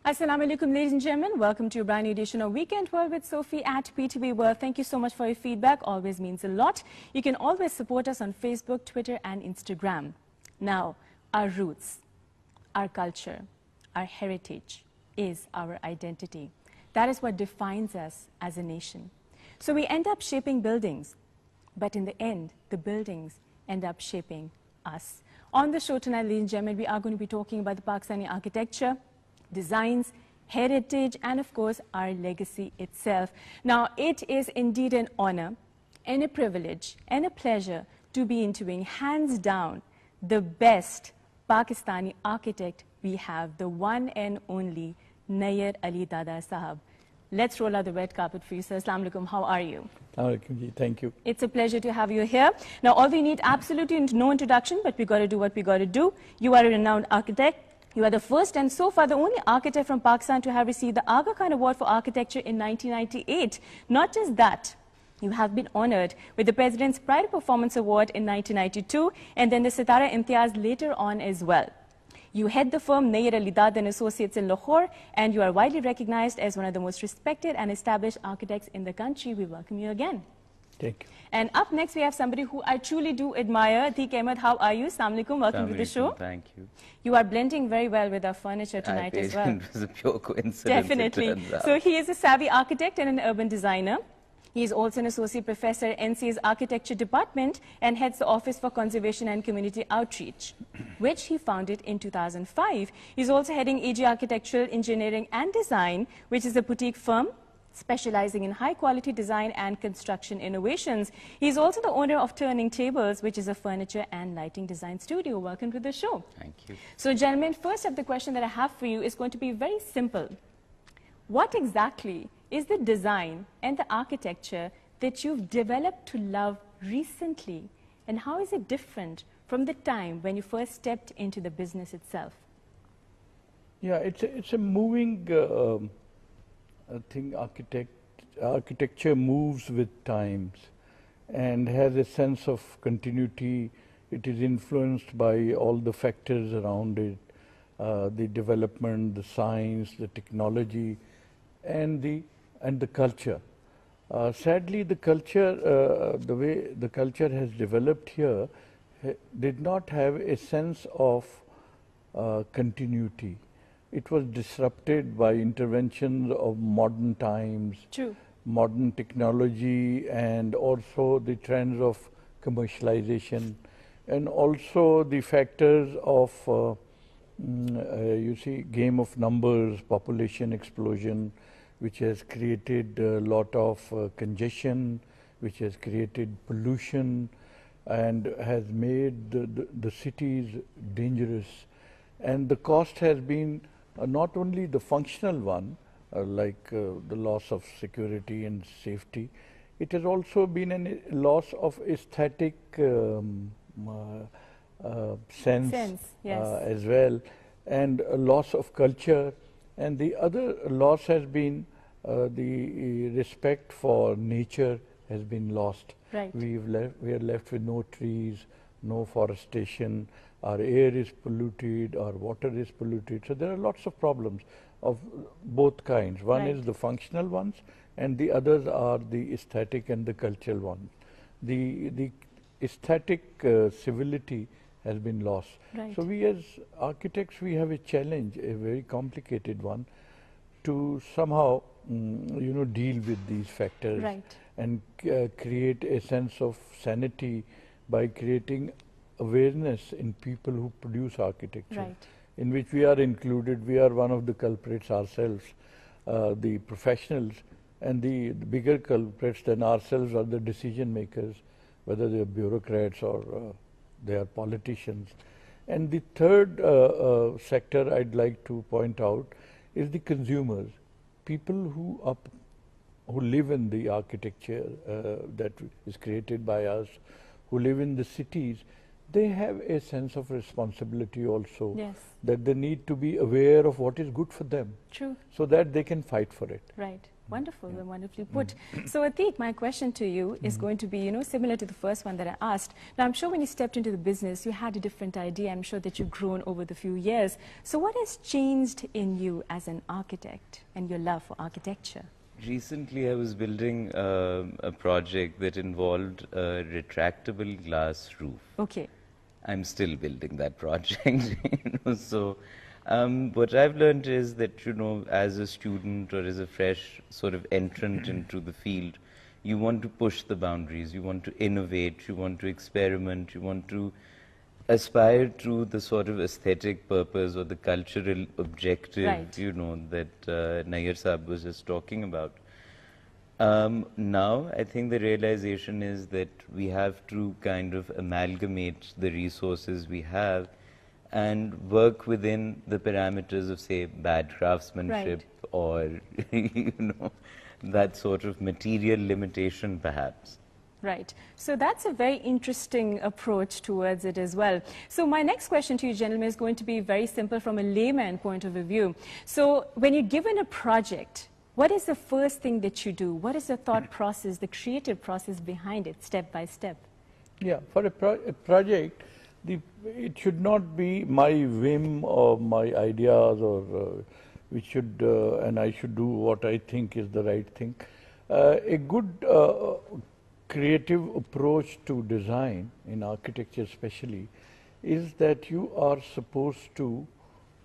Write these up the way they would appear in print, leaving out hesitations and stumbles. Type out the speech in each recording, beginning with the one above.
Assalamu alaikum, ladies and gentlemen. Welcome to a brand new edition of Weekend World with Sophie at PTB World. Thank you so much for your feedback. Always means a lot. You can always support us on Facebook, Twitter, and Instagram. Now, our roots, our culture, our heritage is our identity. That is what defines us as a nation. So we end up shaping buildings, but in the end, the buildings end up shaping us. On the show tonight, ladies and gentlemen, we are going to be talking about the Pakistani architecture, designs, heritage, and of course our legacy itself. Now, it is indeed an honor and a privilege and a pleasure to be interviewing, hands down, the best Pakistani architect we have, the one and only Nayyar Ali Dada Sahab. Let's roll out the red carpet for you, sir. Assalamu alaikum. How are you? Thank you. It's a pleasure to have you here. Now, all we need absolutely no introduction, but we got to do what we got to do. You are a renowned architect. You are the first and so far the only architect from Pakistan to have received the Aga Khan Award for Architecture in 1998. Not just that, you have been honored with the President's Pride Performance Award in 1992 and then the Sitara Imtiaz later on as well. You head the firm Nayyar Ali Dada and Associates in Lahore, and you are widely recognized as one of the most respected and established architects in the country. We welcome you again. Thank you. And up next, we have somebody who I truly do admire. Atiq Ahmed, how are you? Assalamu alaikum. Welcome to the show. Thank you. You are blending very well with our furniture tonight as well. It was a pure coincidence. Definitely. So he is a savvy architect and an urban designer. He is also an associate professor at NCA's Architecture Department and heads the Office for Conservation and Community Outreach, which he founded in 2005. He's also heading AG Architectural Engineering and Design, which is a boutique firm specializing in high-quality design and construction innovations. He's also the owner of Turning Tables, which is a furniture and lighting design studio. Welcome to the show. Thank you. So, gentlemen, first up, the question that I have for you is going to be very simple. What exactly is the design and the architecture that you've developed to love recently, and how is it different from the time when you first stepped into the business itself? Yeah, it's a moving thing. Architecture moves with times and has a sense of continuity. It is influenced by all the factors around it, the development, the science, the technology, and the culture. Sadly, the culture, the way the culture has developed here, did not have a sense of continuity. It was disrupted by interventions of modern times, True. modern technology, and also the trends of commercialization, and also the factors of, you see, game of numbers, population explosion, which has created a lot of congestion, which has created pollution, and has made the cities dangerous. And the cost has been not only the functional one, like the loss of security and safety, it has also been a loss of aesthetic sense Yes. as well, and a loss of culture. And the other loss has been the respect for nature has been lost. Right. We are left with no trees, no forestation. Our air is polluted, our water is polluted. So there are lots of problems of both kinds. One Right. is the functional ones, and the others are the aesthetic and the cultural ones. The aesthetic civility has been lost. Right. So we as architects, we have a challenge, a very complicated one, to somehow deal with these factors. Right. And create a sense of sanity by creating awareness in people who produce architecture, Right. in which we are included. We are one of the culprits ourselves, the professionals, and the bigger culprits than ourselves are the decision makers, whether they are bureaucrats or they are politicians. And the third sector I'd like to point out is the consumers, people who live in the architecture that is created by us, who live in the cities. They have a sense of responsibility also, Yes. that they need to be aware of what is good for them, True. so that they can fight for it. Right. Wonderful and wonderfully put. So, Atik, my question to you is going to be, similar to the first one that I asked. Now, I'm sure when you stepped into the business, you had a different idea. I'm sure that you've grown over the few years. So, what has changed in you as an architect and your love for architecture? Recently, I was building a project that involved a retractable glass roof. Okay. I'm still building that project. So, what I've learned is that, as a student or as a fresh sort of entrant into the field, you want to push the boundaries, you want to innovate, you want to experiment, you want to aspire to the sort of aesthetic purpose or the cultural objective, Right. that Nayyar Saab was just talking about. Now, I think the realization is that we have to kind of amalgamate the resources we have and work within the parameters of, say, bad craftsmanship or, that sort of material limitation, perhaps. Right. So that's a very interesting approach towards it as well. So my next question to you, gentlemen, is going to be very simple from a layman point of view. So when you're given a project, what is the first thing that you do? What is the thought process, the creative process behind it, step by step? Yeah, for a project, it should not be my whim or my ideas, or and I should do what I think is the right thing. A good creative approach to design, in architecture especially, is that you are supposed to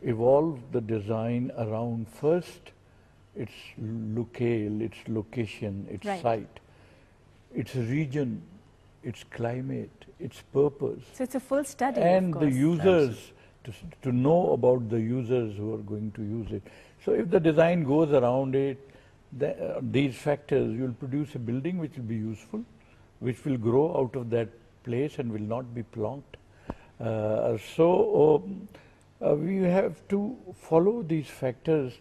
evolve the design around first its locale, its location, its site, its region, its climate, its purpose. So it's a full study, and of the course. users, to know about the users who are going to use it. So if the design goes around it, these factors, you'll produce a building which will be useful, which will grow out of that place and will not be plonked. We have to follow these factors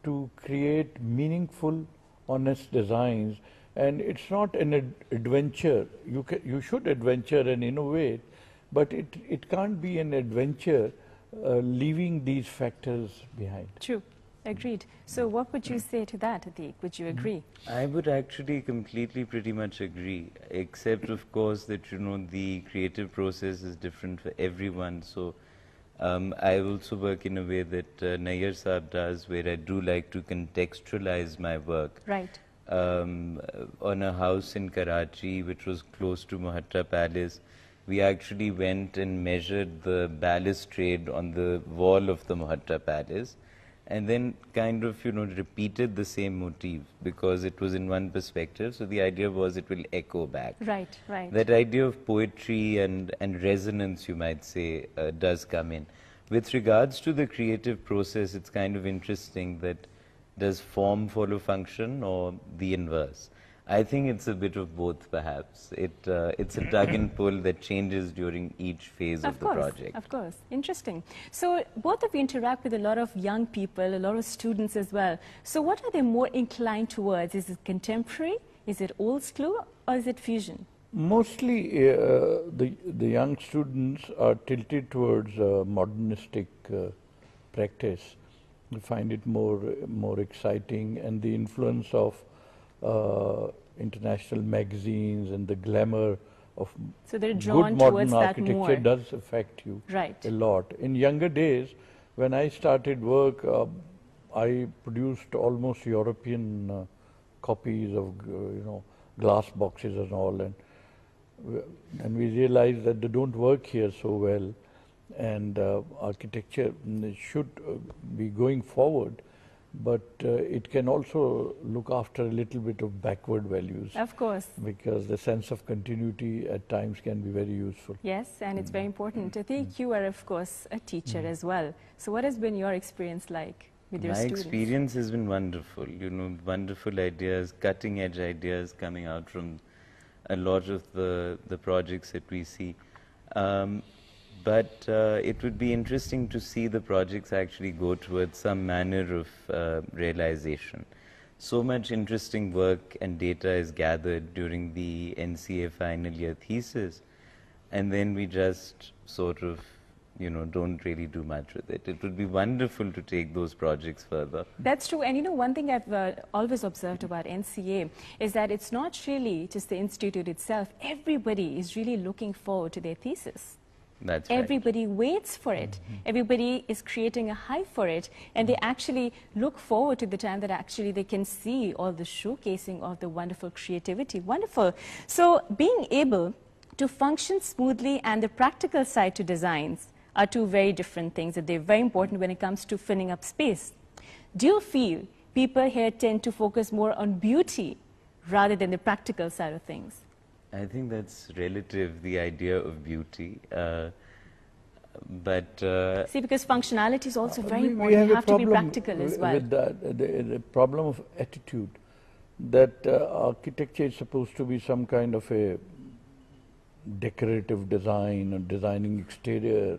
to create meaningful, honest designs. And it's not an adventure. You should adventure and innovate, but it can't be an adventure leaving these factors behind. True. Agreed. So what would you say to that, Atik? Would you agree? I would actually completely pretty much agree, except of course that, the creative process is different for everyone. So I also work in a way that Nayyar Saab does, where I do like to contextualize my work. Right. On a house in Karachi, which was close to Mahatta Palace, we actually went and measured the balustrade on the wall of the Mahatta Palace, and then kind of, repeated the same motif because it was in one perspective. So the idea was it will echo back. Right, right. That idea of poetry and resonance, you might say, does come in. With regards to the creative process, it's kind of interesting that does form follow function or the inverse? I think it's a bit of both, perhaps. It's a tug and pull that changes during each phase of the project. Of course. Interesting. So both of you interact with a lot of young people, a lot of students as well. So what are they more inclined towards? Is it contemporary? Is it old school? Or is it fusion? Mostly the young students are tilted towards modernistic practice. They find it more exciting, and the influence of international magazines and the glamour of so they're drawn good modern towards that architecture more. does affect you Right. a lot. In younger days, when I started work, I produced almost European copies of glass boxes and all, and we realized that they don't work here so well, and architecture should be going forward. But it can also look after a little bit of backward values. Of course. Because the sense of continuity at times can be very useful. Yes, and it's very important. I think you are, of course, a teacher as well. So what has been your experience like with your students? My experience has been wonderful. Wonderful ideas, cutting edge ideas coming out from a lot of the projects that we see. But it would be interesting to see the projects actually go towards some manner of realization. So much interesting work and data is gathered during the NCA final year thesis, and then we just sort of you know, don't really do much with it. It would be wonderful to take those projects further. That's true. And you know, one thing I've always observed about NCA is that it's not really just the institute itself. Everybody is really looking forward to their thesis. That's right. Everybody waits for it. Everybody is creating a hype for it, and they actually look forward to the time that actually they can see all the showcasing of the wonderful creativity. Wonderful. So being able to function smoothly and the practical side to designs are two very different things, and they're very important when it comes to filling up space. Do you feel people here tend to focus more on beauty rather than the practical side of things? I think that's relative, the idea of beauty. See, because functionality is also very we important. You have to be problem practical as well. with that, the problem of attitude, that architecture is supposed to be some kind of a decorative design or designing exterior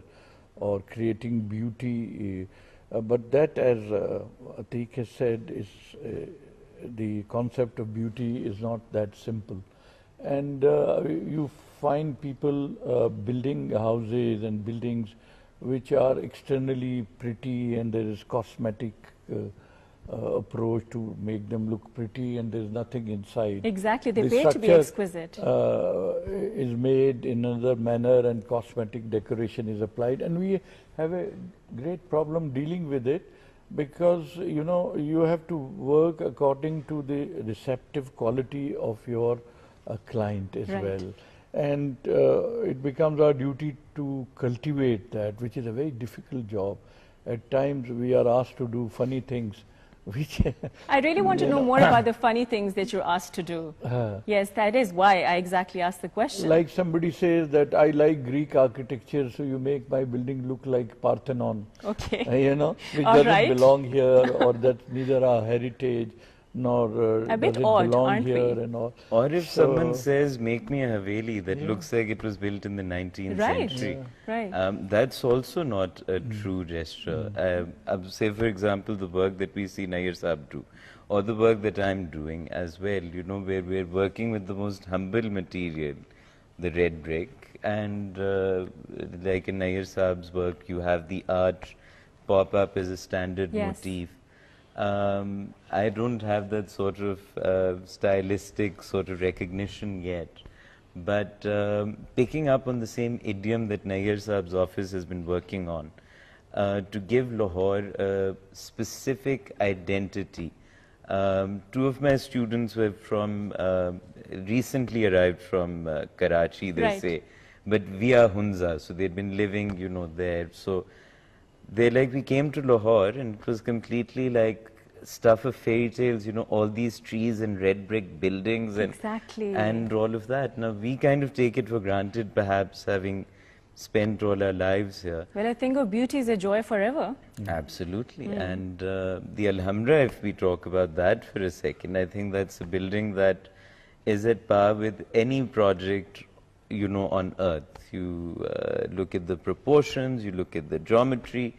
or creating beauty, but that, as Atiq has said, is the concept of beauty is not that simple. And you find people building houses and buildings which are externally pretty, and there is cosmetic approach to make them look pretty, and there's nothing inside. Exactly, they The pay to be structure, exquisite. is made in another manner, and cosmetic decoration is applied, and we have a great problem dealing with it, because you know, you have to work according to the receptive quality of your client as Right. well, and it becomes our duty to cultivate that, which is a very difficult job. At times we are asked to do funny things which I really want to know more about the funny things that you're asked to do. Yes, that is why I exactly asked the question. like somebody says that I like Greek architecture, so you make my building look like Parthenon. Okay. You know, which All doesn't right. belong here, or that's neither our heritage, nor A bit does it odd, belong aren't we? here and all. Or if So- someone says, make me a Haveli that looks like it was built in the 19th Right. century. Right. That's also not a true gesture. Say, for example, the work that we see Nayyar Saab do, or the work that I'm doing as well, you know, where we're working with the most humble material, the red brick, and like in Nayyar Saab's work, you have the arch pop up as a standard Yes. motif. I don't have that sort of stylistic sort of recognition yet, but picking up on the same idiom that Nayyar Saab's office has been working on, to give Lahore a specific identity. Two of my students were from, recently arrived from Karachi, they Right. say, but via Hunza, so they'd been living, you know, there. So they like, we came to Lahore and it was completely like stuff of fairy tales, you know, all these trees and red brick buildings and all of that. Now we kind of take it for granted, perhaps having spent all our lives here. Well, I think beauty is a joy forever. Absolutely. And the Alhambra, if we talk about that for a second, I think that's a building that is at par with any project, you know, on earth. You look at the proportions, you look at the geometry,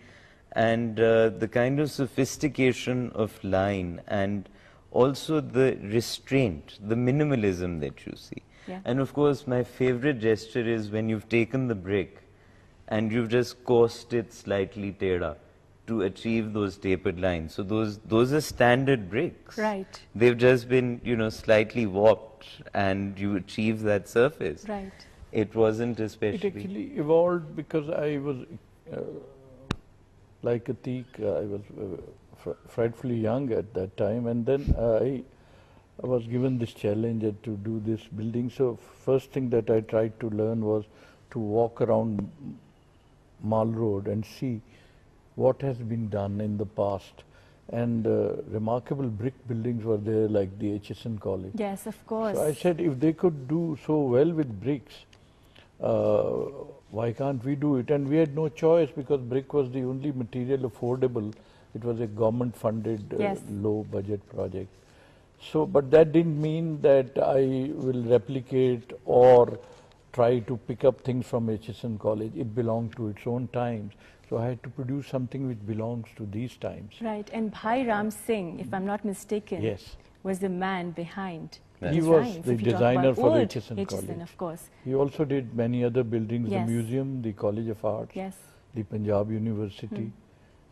and the kind of sophistication of line, and also the restraint, the minimalism that you see. Yeah. And of course, my favorite gesture is when you've taken the brick and you've just coursed it slightly teda to achieve those tapered lines. So those are standard bricks. Right. They've just been, you know, slightly warped, and you achieve that surface. Right. It wasn't It especially. actually evolved because I was, like Atiq, I was frightfully young at that time, and then I was given this challenge to do this building. So first thing that I tried to learn was to walk around Mall Road and see what has been done in the past. And remarkable brick buildings were there, like the HSN College. Yes, of course. So I said, if they could do so well with bricks, why can't we do it? And we had no choice, because brick was the only material affordable. It was a government-funded, Yes. low-budget project. So, but that didn't mean that I will replicate or try to pick up things from HSN College. It belonged to its own times. So I had to produce something which belongs to these times. Right. And Bhai Ram Singh, if I'm not mistaken, Yes. was the man behind the He was designs. the If you talk designer about for old HSN College. of course. He also did many other buildings, Yes. the museum, the College of Arts. Yes. the Punjab University.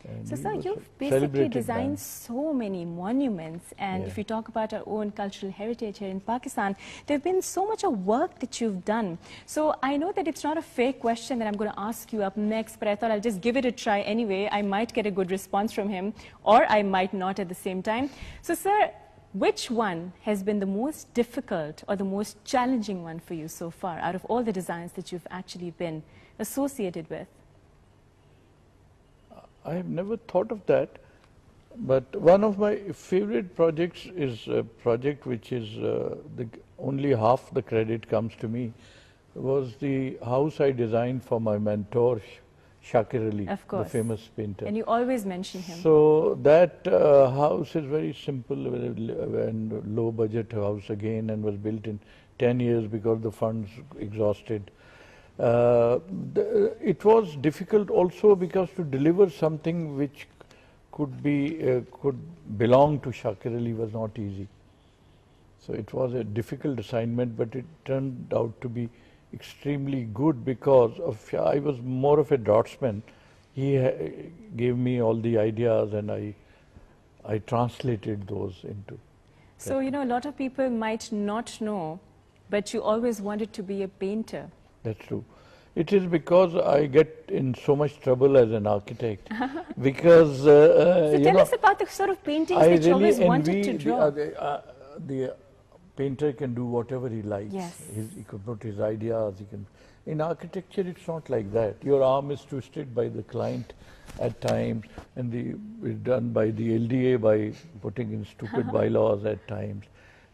And So, he sir, was you've a basically celebrated designed man. so many monuments, and Yeah. if we talk about our own cultural heritage here in Pakistan, there have been so much of work that you've done. So I know that it's not a fair question that I'm going to ask you up next, but I thought I'll just give it a try anyway. I might get a good response from him, or I might not at the same time. So, sir, which one has been the most difficult or the most challenging one for you so far, out of all the designs that you've actually been associated with? I have never thought of that, but one of my favorite projects is a project which is only half the credit comes to me, was the house I designed for my mentor, Shakir Ali, Of course. the famous painter. And you always mention him. So that house is very simple and low budget house again, and was built in 10 years because the funds exhausted. It was difficult also because to deliver something which could belong to Shakir Ali was not easy. So it was a difficult assignment, but it turned out to be extremely good because I was more of a draftsman. He gave me all the ideas, and I translated those into. So, you know, a lot of people might not know, but you always wanted to be a painter. That's true. It is because I get in so much trouble as an architect. Because, So you tell know, us about the sort of paintings I that you really always wanted to envy draw. the painter can do whatever he likes. Yes. He could put his ideas. He can. In architecture, it's not like that. Your arm is twisted by the client at times, and it's done by the LDA by putting in stupid bylaws at times,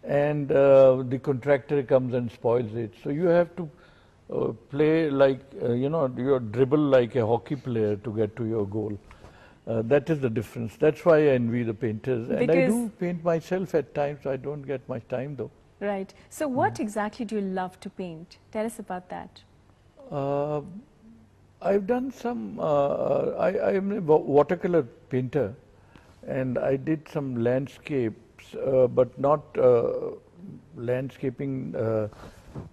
and the contractor comes and spoils it. So you have to play like you dribble like a hockey player to get to your goal. That is the difference. That's why I envy the painters. And I do paint myself at times. I don't get much time though. Right. So what exactly do you love to paint? Tell us about that. I've done some, I am a watercolor painter, and I did some landscapes, but not landscaping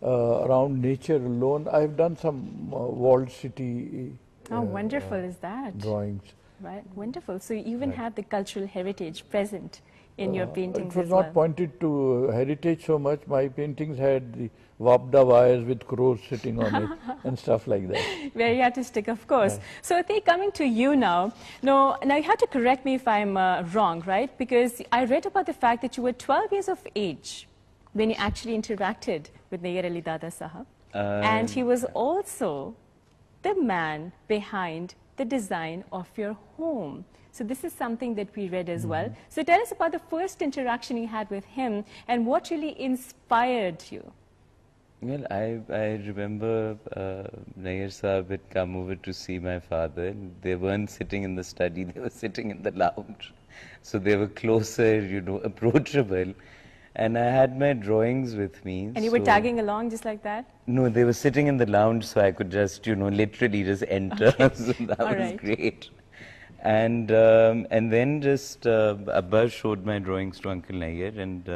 around nature alone. I've done some walled city How wonderful is that? drawings. Right, wonderful. So you even have the cultural heritage present in your paintings It was as not well. pointed to heritage so much. My paintings had the Wapda wires with crows sitting on it and stuff like that. Very artistic, of course. So Atik, coming to you now. Now you have to correct me if I'm wrong, right? Because I read about the fact that you were 12 years of age when you actually interacted with Nayyar Ali Dada Sahab. And he was also the man behind the design of your home. So this is something that we read as well. So tell us about the first interaction you had with him and what really inspired you. Well, I remember Nayyar Sahab had come over to see my father. They weren't sitting in the study, they were sitting in the lounge. So they were closer, you know, approachable. And I had my drawings with me. And you were tagging along just like that? No, they were sitting in the lounge, so I could just, you know, literally just enter. So that was great. And then just Abba showed my drawings to Uncle Nayyar, and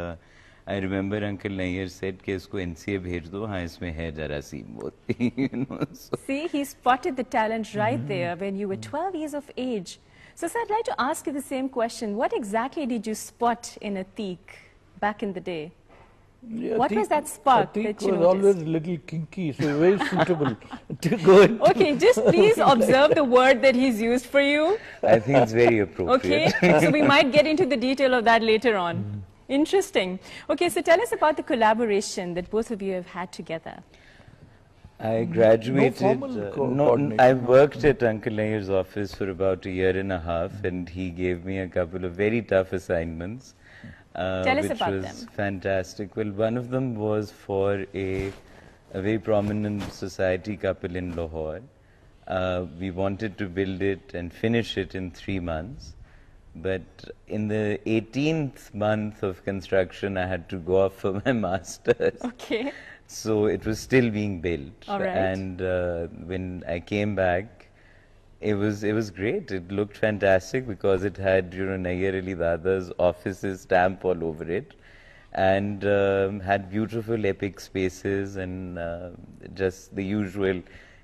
I remember Uncle Nayyar said कि इसको NCA भेज दो, हाँ इसमें है जरासीम मोती, you know. So. See, he spotted the talent right there when you were 12 years of age. So, sir, I'd like to ask you the same question. What exactly did you spot in Atik back in the day? Yeah, What was that spark that you was noticed? always a little kinky, so very suitable to go into. Okay, just please observe the word that he's used for you. I think it's very appropriate. Okay, so we might get into the detail of that later on. Interesting. Okay, so tell us about the collaboration that both of you have had together. I graduated, I worked at Uncle Nayyar's office for about a year and a half, and he gave me a couple of very tough assignments. Tell us which about was them. Fantastic. Well, one of them was for a very prominent society couple in Lahore. We wanted to build it and finish it in 3 months. But in the 18th month of construction, I had to go off for my master's. Okay. So it was still being built. All right. And when I came back, it was great. It looked fantastic because it had, you know, Nayyar Ali Dada's office's stamp all over it, and had beautiful epic spaces and just the usual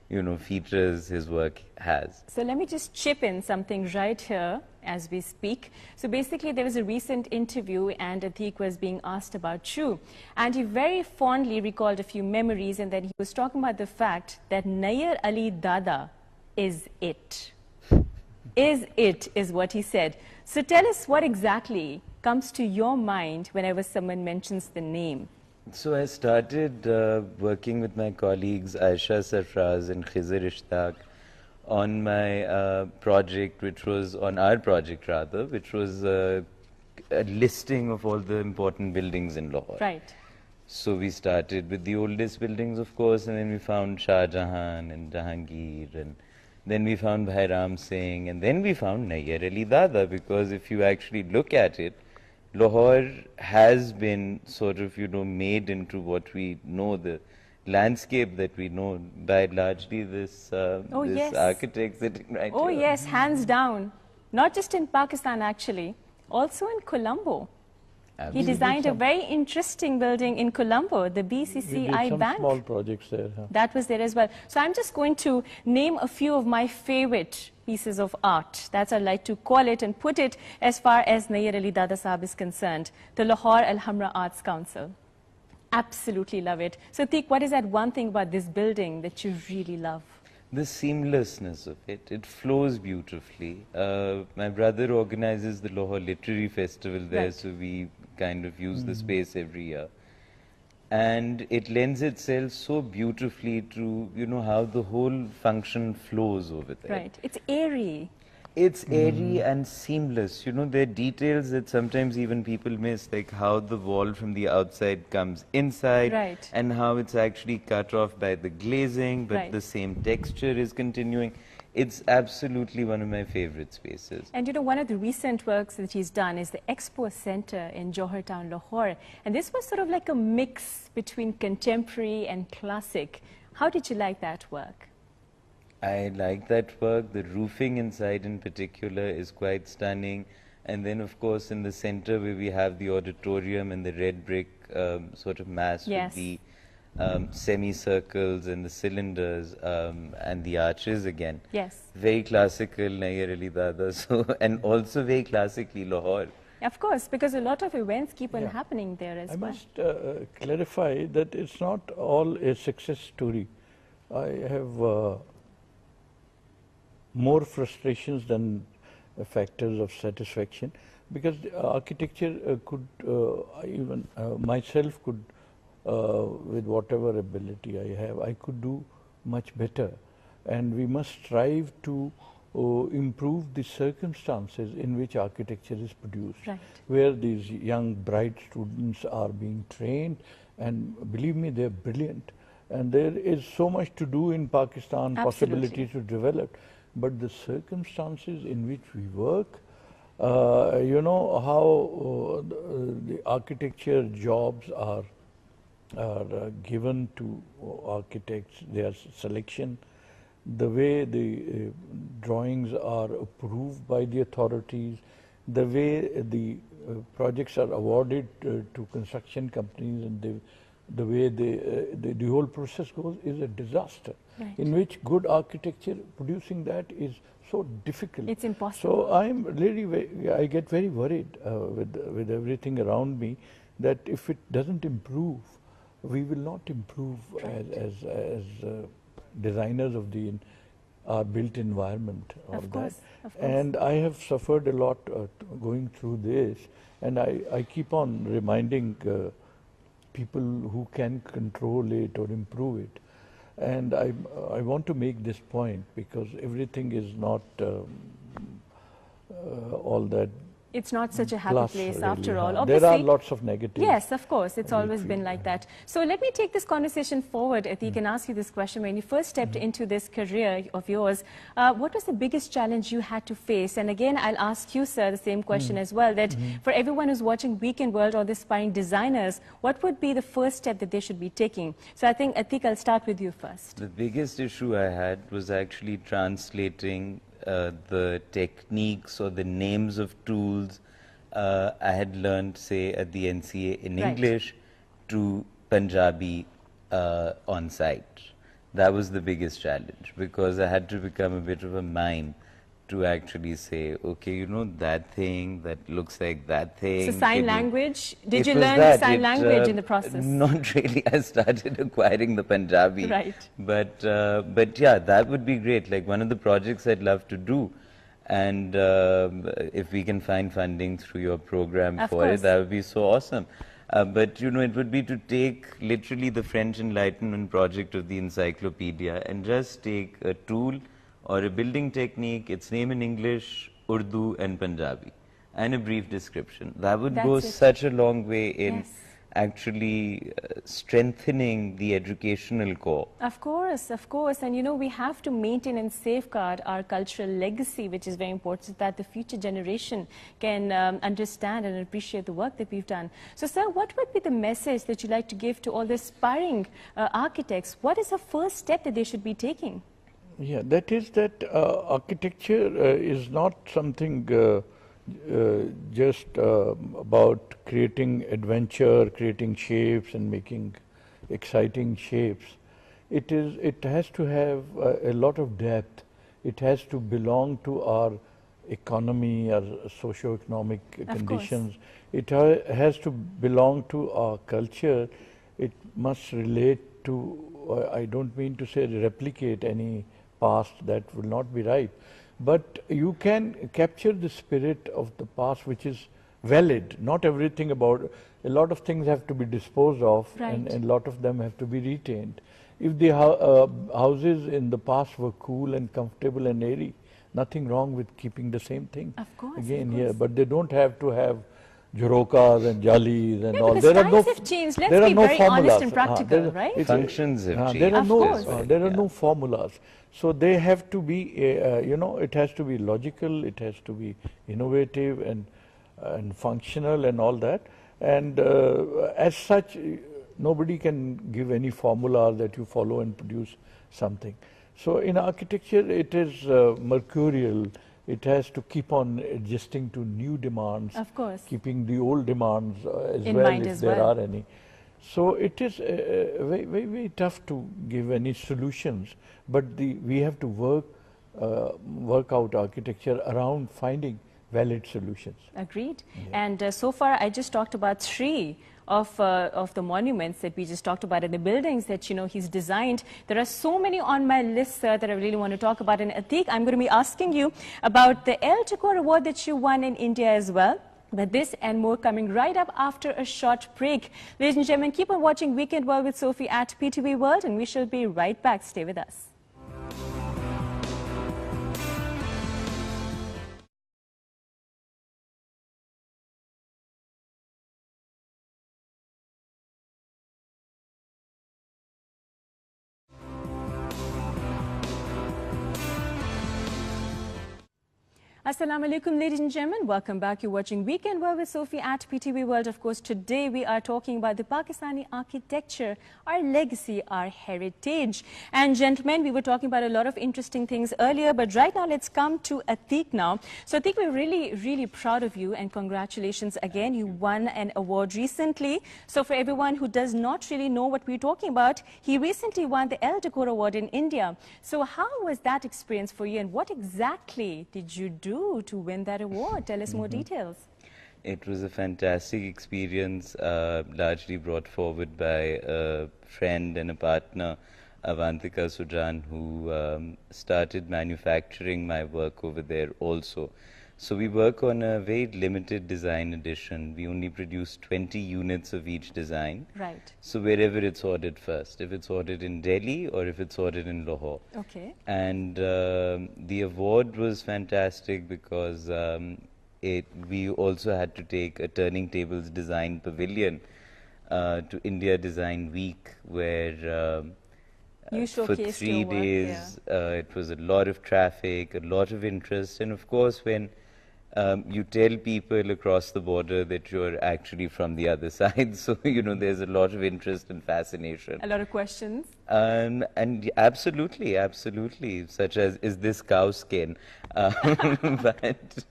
you know, features his work has. So let me just chip in something right here as we speak. So basically there was a recent interview and Atiq was being asked about you, and he very fondly recalled a few memories, and then he was talking about the fact that Nayyar Ali Dada is it. Is what he said. So tell us what exactly comes to your mind whenever someone mentions the name. So I started working with my colleagues Aisha Sarfraz and Khizr Ishtaq on my project, which was on our project rather, which was a listing of all the important buildings in Lahore. Right. So we started with the oldest buildings, of course, and then we found Shah Jahan and Jahangir, and then we found Bhairam Singh, and then we found Nayyar Ali Dada, because if you actually look at it, Lahore has been sort of, you know, made into what we know, the landscape that we know by largely this, Yes. architect sitting right Oh here. yes, hands down. Not just in Pakistan actually, also in Colombo. He Absolutely. designed a very interesting building in Colombo, the We BCCI did some Bank. small projects there. Huh? That was there as well. So I'm just going to name a few of my favorite pieces of art. That's what I like to call it and put it as far as Nayyar Ali Dada Sahab is concerned. The Lahore Al-Hamra Arts Council. Absolutely love it. So Atiq, what is that one thing about this building that you really love? The seamlessness of it. It flows beautifully. My brother organizes the Lahore Literary Festival there, Right. so we kind of use the space every year. And it lends itself so beautifully to, you know, how the whole function flows over there. Right. It's airy. It's airy and seamless. You know, there are details that sometimes even people miss, like how the wall from the outside comes inside, Right. and how it's actually cut off by the glazing, but Right. the same texture is continuing. It's absolutely one of my favorite spaces. And you know, one of the recent works that he's done is the Expo Center in Johor Town, Lahore. And this was sort of like a mix between contemporary and classic. How did you like that work? I like that work. The roofing inside in particular is quite stunning. And then, of course, in the center where we have the auditorium and the red brick sort of mass Yes. with the semicircles and the cylinders and the arches again. Yes. Very classical Nayyar Ali Dada, so, and also very classically Lahore. Of course, because a lot of events keep on Yeah. happening there as I well. must clarify that it's not all a success story. I have more frustrations than factors of satisfaction, because the architecture could, even myself could, with whatever ability I have, I could do much better. And we must strive to improve the circumstances in which architecture is produced, Right. where these young, bright students are being trained, and believe me, they're brilliant. And there is so much to do in Pakistan, Absolutely. possibilities to develop. But the circumstances in which we work, you know how the architecture jobs are given to architects, their selection, the way the drawings are approved by the authorities, the way the projects are awarded to construction companies, and the way the whole process goes is a disaster. Right. In which good architecture, producing that is so difficult. It's impossible. So I'm really, I get very worried with everything around me, that if it doesn't improve, we will not improve as designers of our built environment. Or Of course, that. of course. And I have suffered a lot going through this, and I keep on reminding people who can control it or improve it. And I want to make this point, because everything is not all that. It's not such a happy plus, place really, after all. huh? Obviously, There are lots of negatives. yes, of course. It's we always feel, been like that. So let me take this conversation forward, Atiq, and ask you this question. When you first stepped into this career of yours, what was the biggest challenge you had to face? And again, I'll ask you, sir, the same question as well, that for everyone who's watching Weekend World or the aspiring designers, what would be the first step that they should be taking? So I think, Atiq, I'll start with you first. The biggest issue I had was actually translating the techniques or the names of tools I had learned, say, at the NCA in Right. English to Punjabi on site. that was the biggest challenge, because I had to become a bit of a mime to actually say, okay, you know, that thing that looks like that thing. So sign language, did It you was learn that. the sign language in the process? Not really. I started acquiring the Punjabi. Right. But yeah, that would be great. Like one of the projects I'd love to do. And if we can find funding through your program Of for course. it, that would be so awesome. But you know, it would be to take literally the French Enlightenment project of the encyclopedia and just take a tool or a building technique, its name in English, Urdu and Punjabi, and a brief description. That would go That's it. such a long way in Yes. actually strengthening the educational core. Of course, of course. And you know, we have to maintain and safeguard our cultural legacy, which is very important, so that the future generation can understand and appreciate the work that we've done. So, sir, what would be the message that you'd like to give to all the aspiring architects? What is the first step that they should be taking? Yeah, that is that architecture is not something just about creating adventure, creating shapes and making exciting shapes. It has to have a lot of depth. It has to belong to our economy, our socio-economic conditions. It has to belong to our culture. It must relate to, I don't mean to say replicate any past, that will not be right. But you can capture the spirit of the past, which is valid. Not everything about, a lot of things have to be disposed of, Right. and a lot of them have to be retained. If the houses in the past were cool and comfortable and airy, nothing wrong with keeping the same thing. Of course, again of here, course. but they don't have to have jorokas and jalis and Yeah, all. because times have changed. Let's be very honest and practical, right? it's- Functions have changed. There are Of no course. there are no formulas. So they have to be, you know, it has to be logical, it has to be innovative and functional and all that. And as such, nobody can give any formula that you follow and produce something. So in architecture, it is mercurial. It has to keep on adjusting to new demands. Of course. Keeping the old demands as In well, mind if as there well. are any. So it is very, very, very tough to give any solutions, but we have to work out architecture around finding valid solutions. Agreed. And so far, I just talked about three of the monuments that we just talked about, and the buildings that, you know, he's designed. There are so many on my list, sir, that I really want to talk about. And Atiq, I'm going to be asking you about the El Decor Award that you won in India as well. But this and more coming right up after a short break. Ladies and gentlemen, keep on watching Weekend World with Sophie at PTV World, and we shall be right back. Stay with us. Assalamu alaikum, ladies and gentlemen. Welcome back. You're watching Weekend World with Sophie at PTV World. Of course, today we are talking about the Pakistani architecture, our legacy, our heritage. And gentlemen, we were talking about a lot of interesting things earlier, but right now let's come to Atiq now. So Atiq, we're really, really proud of you, and congratulations again. You won an award recently. So for everyone who does not really know what we're talking about, he recently won the El Decor Award in India. So how was that experience for you, and what exactly did you do to win that award? Tell us more details. It was a fantastic experience, largely brought forward by a friend and a partner, Avantika Sujan, who started manufacturing my work over there also. So we work on a very limited design edition. We only produce 20 units of each design. Right. So wherever it's ordered first, if it's ordered in Delhi or if it's ordered in Lahore. Okay. And the award was fantastic because we also had to take a Turning Tables Design Pavilion to India Design Week, where You for showcased 3 your work, days it was a lot of traffic, a lot of interest, and of course when you tell people across the border that you're actually from the other side, so you know there's a lot of interest and fascination. A lot of questions. And absolutely, absolutely, such as, is this cow skin? But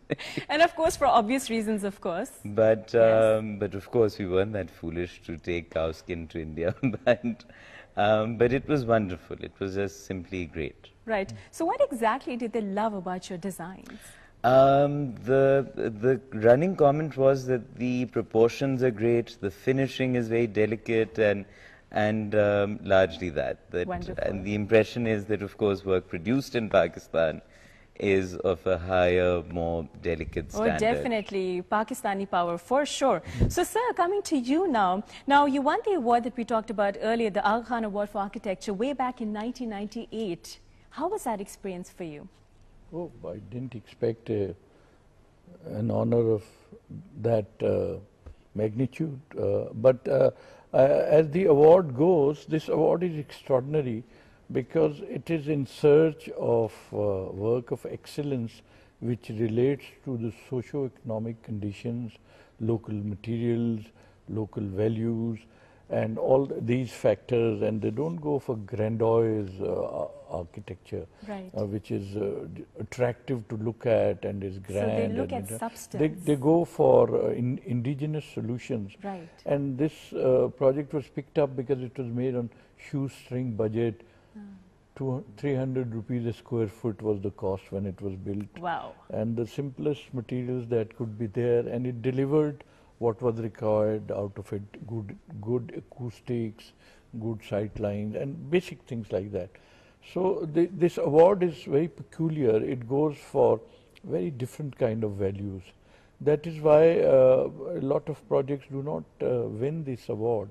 And of course, for obvious reasons, of course. but Yes. but of course we weren't that foolish to take cow skin to India. But But it was wonderful. It was just simply great. Right. So what exactly did they love about your designs? The running comment was that the proportions are great, the finishing is very delicate, and largely that. Wonderful. And the impression is that, of course, work produced in Pakistan is of a higher, more delicate standard. Oh, definitely. Pakistani power, for sure. So, sir, coming to you now. Now, you won the award that we talked about earlier, the Aga Khan Award for Architecture, way back in 1998. How was that experience for you? Oh, I didn't expect an honor of that magnitude. But as the award goes, this award is extraordinary because it is in search of work of excellence which relates to the socio-economic conditions, local materials, local values, and all these factors, and they don't go for grandiose architecture, right. Which is attractive to look at and is grand. So they look and at substance. They go for indigenous solutions. Right. And this project was picked up because it was made on shoestring budget. 300 rupees a square foot was the cost when it was built. Wow. And the simplest materials that could be there, and it delivered what was required out of it: good acoustics, good sight lines, and basic things like that. So this award is very peculiar. It goes for very different kind of values. That is why a lot of projects do not win this award.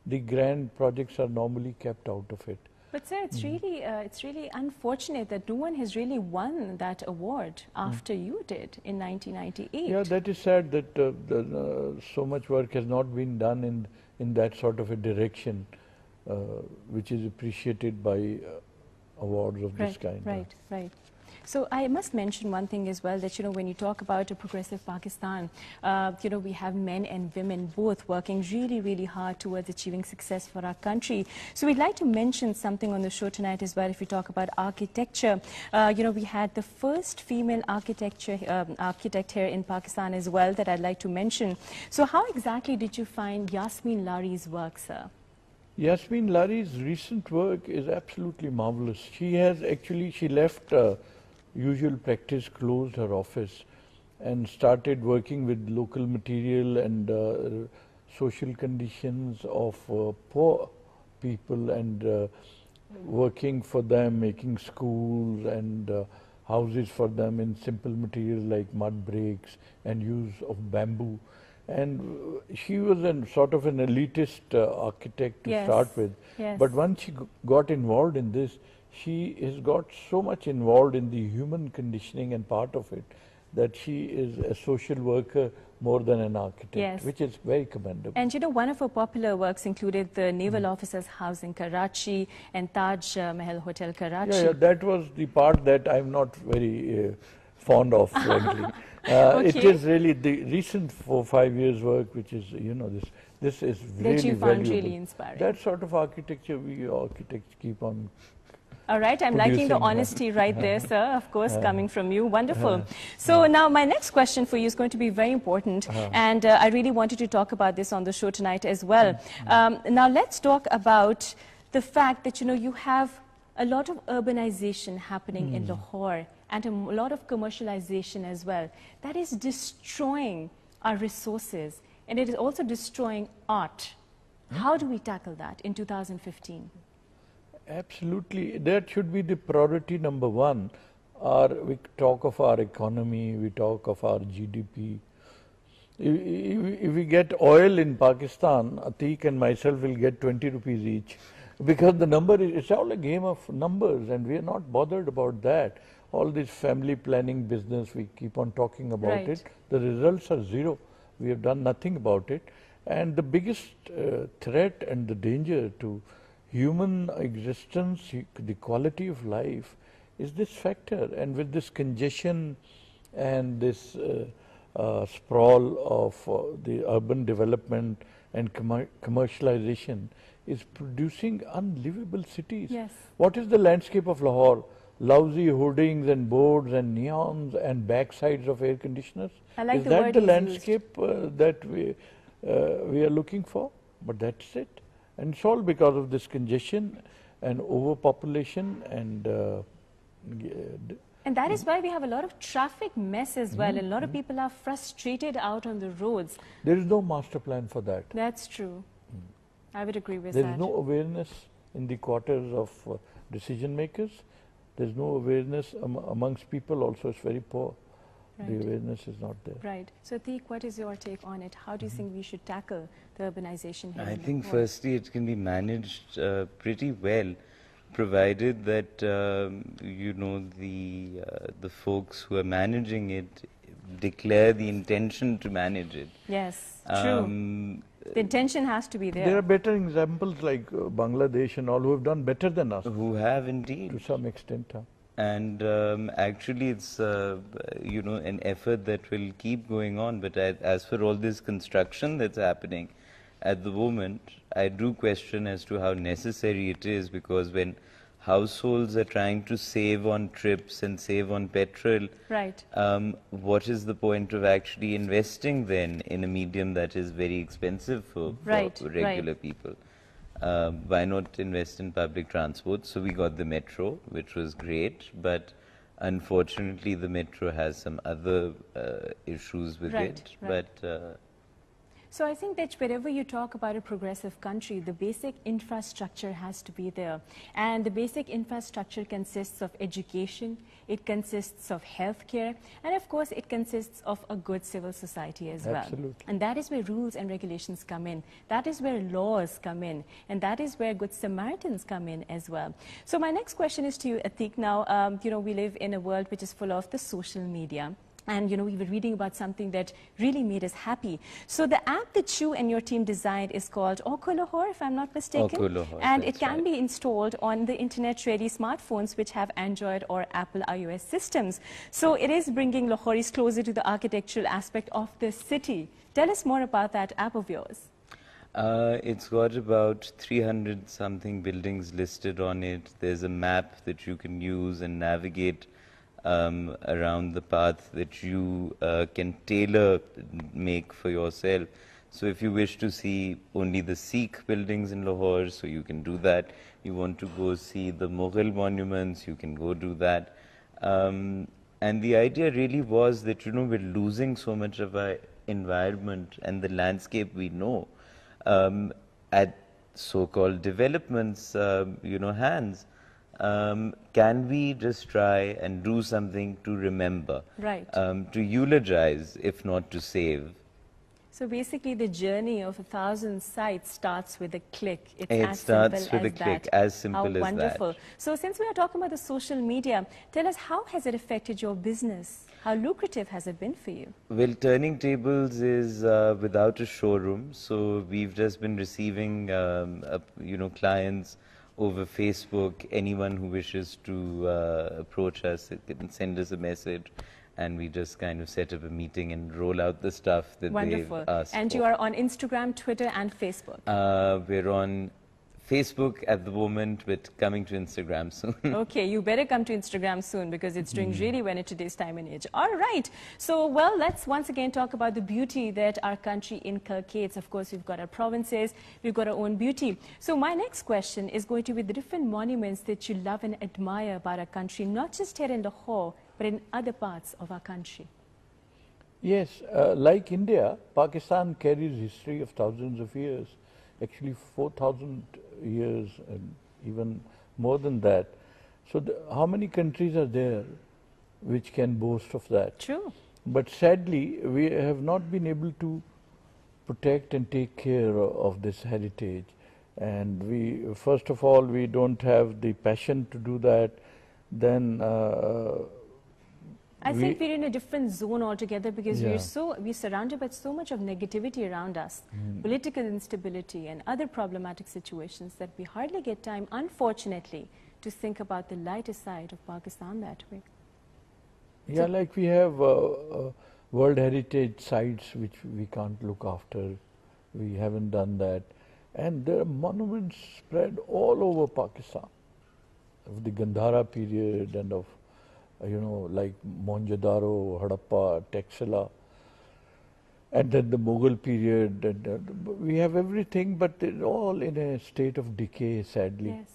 The grand projects are normally kept out of it. But sir, it's really unfortunate that no one has really won that award after you did in 1998. Yeah, that is sad that so much work has not been done in that sort of a direction, which is appreciated by awards of this kind. Right. So I must mention one thing as well, that, when you talk about a progressive Pakistan, we have men and women both working really, really hard towards achieving success for our country. So we'd like to mention something on the show tonight as well. If we talk about architecture, we had the first female architect here in Pakistan as well that I'd like to mention. So how exactly did you find Yasmin Lari's work, sir? Yasmin Lari's recent work is absolutely marvelous. She left usual practice, closed her office and started working with local material and social conditions of poor people, and working for them, making schools and houses for them in simple materials like mud bricks and use of bamboo. And she was sort of an elitist architect to start with. Yes. But once she got involved in this, she has got so much involved in the human conditioning and part of it that she is a social worker more than an architect, which is very commendable. And one of her popular works included the Naval Officers House in Karachi and Taj Mahal Hotel, Karachi. Yeah, that was the part that I'm not very fond of, frankly. Okay. It is really the recent 4 or 5 years work, which is, this is really that you found valuable. really inspiring. That sort of architecture we architects keep on. All right, I'm liking the honesty right there, sir, of course, coming from you. Wonderful. So now my next question for you is going to be very important, and I really wanted to talk about this on the show tonight as well. Now let's talk about the fact that, you have a lot of urbanization happening in Lahore and a lot of commercialization as well. That is destroying our resources, and it is also destroying art. How do we tackle that in 2015? Absolutely, that should be the priority number one. We talk of our economy, we talk of our GDP. If we get oil in Pakistan, Atiq and myself will get 20 rupees each, because the number it's all a game of numbers, and we are not bothered about that. All this family planning business, we keep on talking about it. The results are zero. We have done nothing about it. And the biggest threat and the danger to human existence, the quality of life, is this factor. And with this congestion and this sprawl of the urban development and commercialization is producing unlivable cities. Yes. What is the landscape of Lahore? Lousy hoardings and boards and neons and backsides of air conditioners. I like is the that the landscape that we are looking for? But that's it. And it's all because of this congestion and overpopulation and And that is why we have a lot of traffic mess as well. And a lot of people are frustrated out on the roads. there is no master plan for that. That's true. I would agree with There that. is no awareness in the quarters of decision makers. There's no awareness amongst people also. It's very poor. The Right. awareness is not there. Right. So, Ateek, what is your take on it? How do you think we should tackle the urbanization here I in think Lahore? firstly it can be managed pretty well, provided that you know the folks who are managing it declare the intention to manage it. Yes, true. The intention has to be There there. are better examples like Bangladesh and all who have done better than us Who have indeed. to some extent. Huh? And actually, it's you know, an effort that will keep going on. But as for all this construction that's happening at the moment, I do question as to how necessary it is, because when households are trying to save on trips and save on petrol, Right. what is the point of actually investing then in a medium that is very expensive for Right, regular right. people? Why not invest in public transport? So we got the metro, which was great, but unfortunately the metro has some other issues with Right, it. right. But So I think that wherever you talk about a progressive country, the basic infrastructure has to be there. And the basic infrastructure consists of education, it consists of healthcare, and of course it consists of a good civil society as well. Absolutely. And that is where rules and regulations come in. That is where laws come in. And that is where good Samaritans come in as well. So my next question is to you, Ateek. Now, you know, we live in a world which is full of the social media. And, you know, we were reading about something that really made us happy. So the app that you and your team designed is called Okho Lahore, if I'm not mistaken. Okho Lahore, and it that's can right. be installed on the internet-ready smartphones which have Android or Apple iOS systems. So it is bringing Lahoris closer to the architectural aspect of the city. Tell us more about that app of yours. it's got about 300 something buildings listed on it. There's a map that you can use and navigate around the path that you can tailor make for yourself. So if you wish to see only the Sikh buildings in Lahore, so you can do that. You want to go see the Mughal monuments, you can go do that. And the idea really was that, you know, we're losing so much of our environment and the landscape we know at so-called developments, you know, hands. Can we just try and do something to remember, Right. to eulogize, if not to save? So basically the journey of 1,000 sites starts with a click. It's It as starts simple with as a click, that. as simple How as that. wonderful. So since we are talking about the social media, tell us, how has it affected your business? How lucrative has it been for you? Well, Turning Tables is without a showroom, so we've just been receiving, you know, clients over Facebook. Anyone who wishes to approach us can send us a message, and we just kind of set up a meeting and roll out the stuff that Wonderful. they've asked And for. you are on Instagram, Twitter, and Facebook. We're on Facebook at the moment, but coming to Instagram soon. Okay, you better come to Instagram soon because it's doing really well in today's time and age. All right. So, well, let's once again talk about the beauty that our country inculcates. Of course, we've got our provinces, we've got our own beauty. So my next question is going to be the different monuments that you love and admire about our country, not just here in Lahore, but in other parts of our country. Yes, like India, Pakistan carries history of thousands of years, actually 4,000 years and even more than that. So how many countries are there which can boast of that? True. But sadly, we have not been able to protect and take care of this heritage. And we, first of all, we don't have the passion to do that. Then I think we're in a different zone altogether because Yeah. we're surrounded by so much of negativity around us, political instability and other problematic situations that we hardly get time, unfortunately, to think about the lighter side of Pakistan that way. yeah, like we have World Heritage sites which we can't look after. We haven't done that. And there are monuments spread all over Pakistan of the Gandhara period and of, you know, like Mohenjo-daro, Harappa, Taxila. and then the Mughal period, and we have everything, but it's all in a state of decay, sadly. Yes.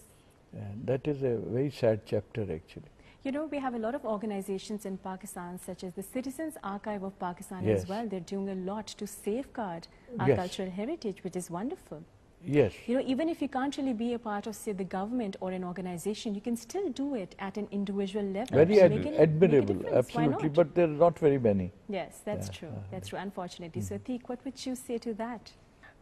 And that is a very sad chapter, actually. You know, we have a lot of organizations in Pakistan, such as the Citizens Archive of Pakistan Yes. as well. They're doing a lot to safeguard our Yes. cultural heritage, which is wonderful. Yes. You know, even if you can't really be a part of, say, the government or an organization, you can still do it at an individual level. Very to make a admirable, difference. Why absolutely, not? but there are not very many. Yes, that's Yeah, true. That's true, unfortunately. So, Ateek, what would you say to that?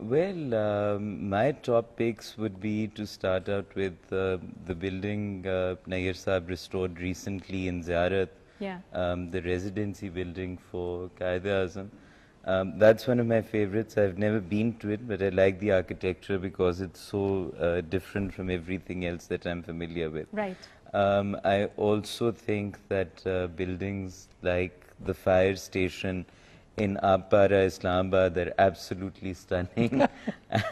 Well, my top picks would be to start out with the building Nayyar Saab restored recently in Ziyarat, Yeah. the residency building for Qaeda-Azam. That's one of my favorites. I've never been to it, but I like the architecture because it's so different from everything else that I'm familiar with. Right. I also think that buildings like the fire station in Abpara, Islamabad are absolutely stunning.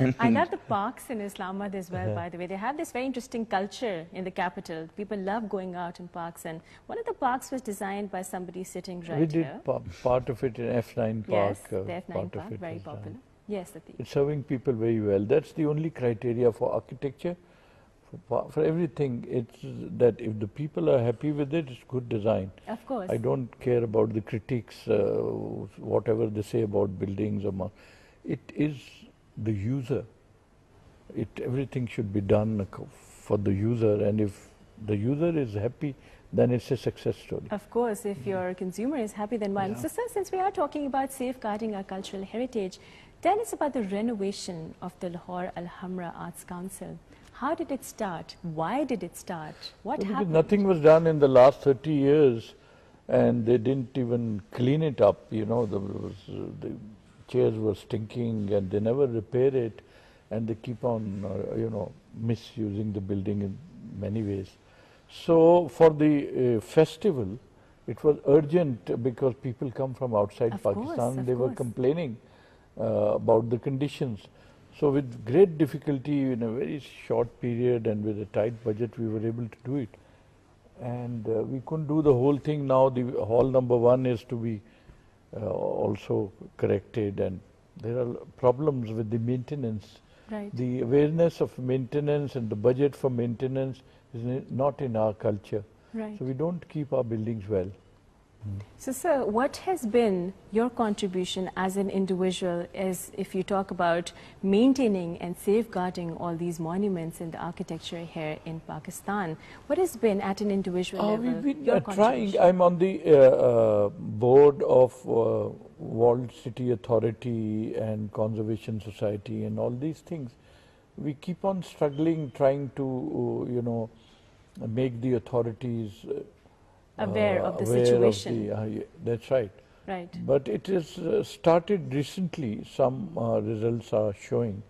And I love the parks in Islamabad as well, by the way. They have this very interesting culture in the capital. People love going out in parks, and one of the parks was designed by somebody sitting right We did here. part of it in F9 Park. Yes, the F9 part Park, of it very was done. popular. Yes, Ateek. It's serving people very well. That's the only criteria for architecture. For everything, it's that if the people are happy with it, it's good design. Of course. I don't care about the critics, whatever they say about buildings or it is the user. Everything should be done for the user, and if the user is happy, then it's a success story. Of course, if your consumer is happy, then why not? So, sir, since we are talking about safeguarding our cultural heritage, tell us about the renovation of the Lahore Al-Hamra Arts Council. How did it start? Why did it start? What Because happened? nothing was done in the last 30 years, and they didn't even clean it up. You know, the chairs were stinking, and they never repair it, and they keep on, misusing the building in many ways. So for the festival, it was urgent because people come from outside Of Pakistan. course, of They were course. complaining about the conditions. So with great difficulty, in a very short period and with a tight budget, we were able to do it. And we couldn't do the whole thing. Now the hall number 1 is to be also corrected, and there are problems with the maintenance. Right. The awareness of maintenance and the budget for maintenance is not in our culture. Right. So we don't keep our buildings well. So, sir, what has been your contribution as an individual, as if you talk about maintaining and safeguarding all these monuments in the architecture here in Pakistan? What has been at an individual level We've been your trying. contribution? I'm on the board of Walled City Authority and Conservation Society and all these things. We keep on struggling, trying to, make the authorities Aware of the aware situation. of the, that's right. Right. But it has started recently. Some results are showing.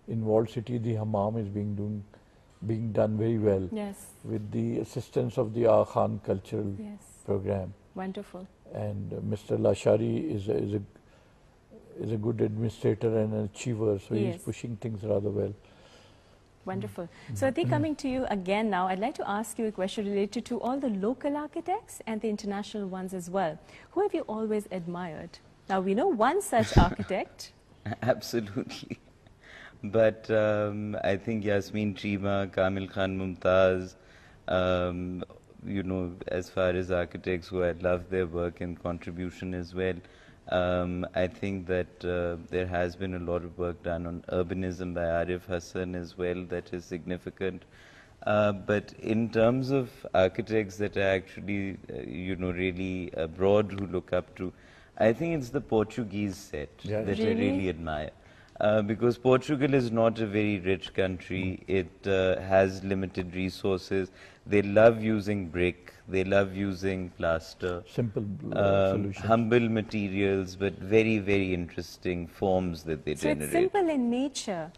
In Walled City, the hammam is being done very well Yes. with the assistance of the Aga Khan Cultural Yes. Program. Wonderful. And Mr. Lashari is a good administrator and an achiever, so Yes. he's pushing things rather well. Wonderful. So, Ateek, coming to you again now, I'd like to ask you a question related to all the local architects and the international ones as well. Who have you always admired? Now, we know one such architect. Absolutely. But I think Yasmin Chima, Kamil Khan Mumtaz, as far as architects who I love their work and contribution as well. I think that there has been a lot of work done on urbanism by Arif Hassan as well that is significant. But in terms of architects that are actually, really broad who look up to, I think it's the Portuguese set Yeah. that I Really? really admire. Because Portugal is not a very rich country. It has limited resources. They love using brick. They love using plaster. Simple solutions. Humble materials, but very, very interesting forms that they So, it's generate. simple in nature,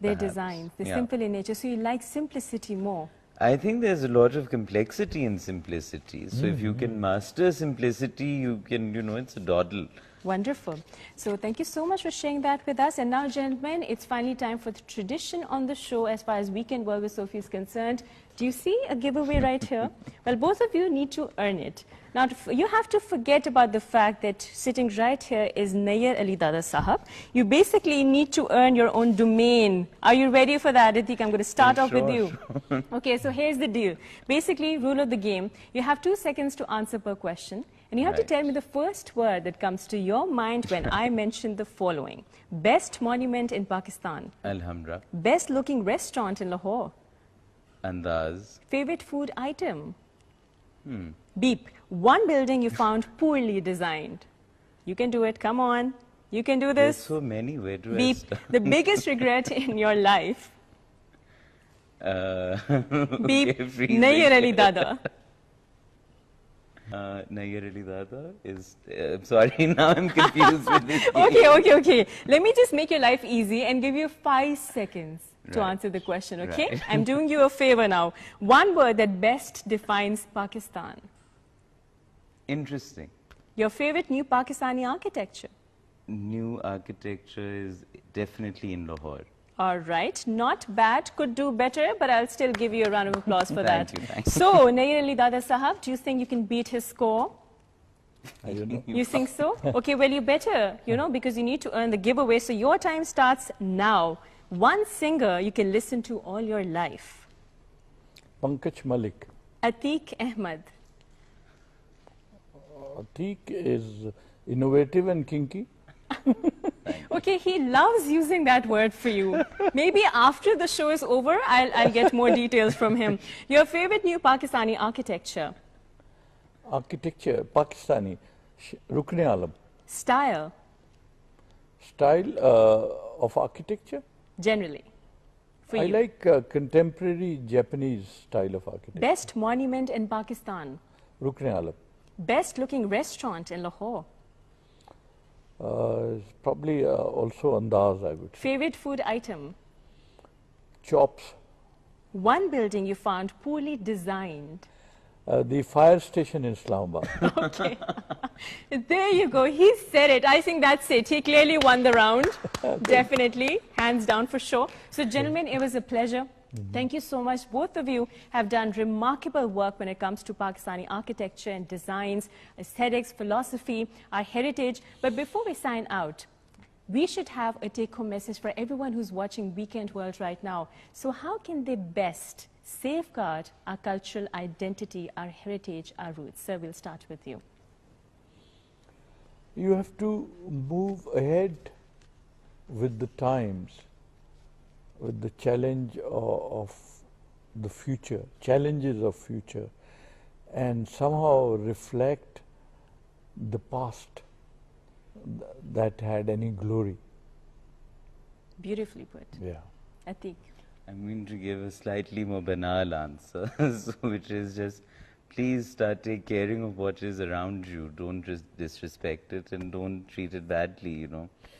their Perhaps, designs. They're yeah. simple in nature. So, you like simplicity more. I think there's a lot of complexity in simplicity. So if you can master simplicity, you can, it's a doddle. Wonderful. So thank you so much for sharing that with us. And now, gentlemen, it's finally time for the tradition on the show as far as Weekend World with Sophie is concerned. Do you see a giveaway right here? Well, both of you need to earn it. Now, you have to forget about the fact that sitting right here is Nayyar Ali Dada Sahab. You basically need to earn your own domain. Are you ready for that, Atik? I'm going to start off with you. Sure. Okay, so here's the deal. Basically, rule of the game, you have 2 seconds to answer per question. And you have to tell me the first word that comes to your mind when I mention the following. Best monument in Pakistan. Alhamdulillah. Best looking restaurant in Lahore. Andaz. Favorite food item. Beep. One building you found poorly designed. You can do it. Come on. You can do There's this. so many. Where do I Beep. start? The biggest regret in your life. Beep. Okay, freezing. Nayyar Ali Dada. Nayyar Ali Dada is... I'm sorry, now I'm confused with this game. Okay. Let me just make your life easy and give you 5 seconds to answer the question, okay? Right. I'm doing you a favor now. One word that best defines Pakistan. Interesting. Your favorite new Pakistani architecture. New architecture is definitely in Lahore. All right, not bad, could do better, but I'll still give you a round of applause for that. Thank you. So, Nayyar Ali Dada Sahab, do you think you can beat his score? I don't know. You think so? Okay, well, you better, because you need to earn the giveaway. So your time starts now. One singer you can listen to all your life. Pankaj Malik. Atik Ahmed. Atik is innovative and kinky. Okay, he loves using that word for you. Maybe after the show is over, I'll get more details from him. Your favorite new Pakistani architecture? Architecture, Pakistani. Rukne Alam. Style, Style of architecture? generally, for I you. like contemporary Japanese style of architecture. Best monument in Pakistan? Rukne Alam. Best looking restaurant in Lahore? Probably also Andaz, I would say. Favorite food item? Chops. One building you found poorly designed? The fire station in Islamabad. Okay. There you go. He said it. I think that's it. He clearly won the round. Definitely. Hands down for sure. So, gentlemen, it was a pleasure. Thank you so much. Both of you have done remarkable work when it comes to Pakistani architecture and designs, aesthetics, philosophy, our heritage. But before we sign out, we should have a take-home message for everyone who's watching Weekend World right now. So how can they best safeguard our cultural identity, our heritage, our roots? Sir, we'll start with you. You have to move ahead with the times, with the challenge of the future, challenges of future, and somehow reflect the past that had any glory. Beautifully put. Yeah. Atik. I'm going to give a slightly more banal answer, which is just please start caring of what is around you. Don't just disrespect it and don't treat it badly,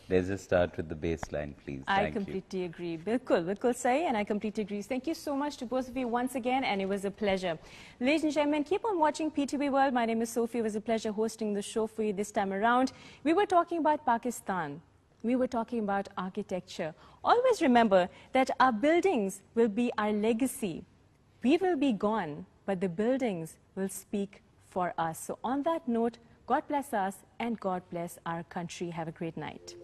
Let's just start with the baseline, please. I Thank you. completely agree. Bilkul say, and I completely agree. Thank you so much to both of you once again, and it was a pleasure. Ladies and gentlemen, keep on watching PTV World. My name is Sophie. It was a pleasure hosting the show for you this time around. We were talking about Pakistan. We were talking about architecture. Always remember that our buildings will be our legacy. We will be gone, but the buildings will speak for us. So on that note, God bless us and God bless our country. Have a great night.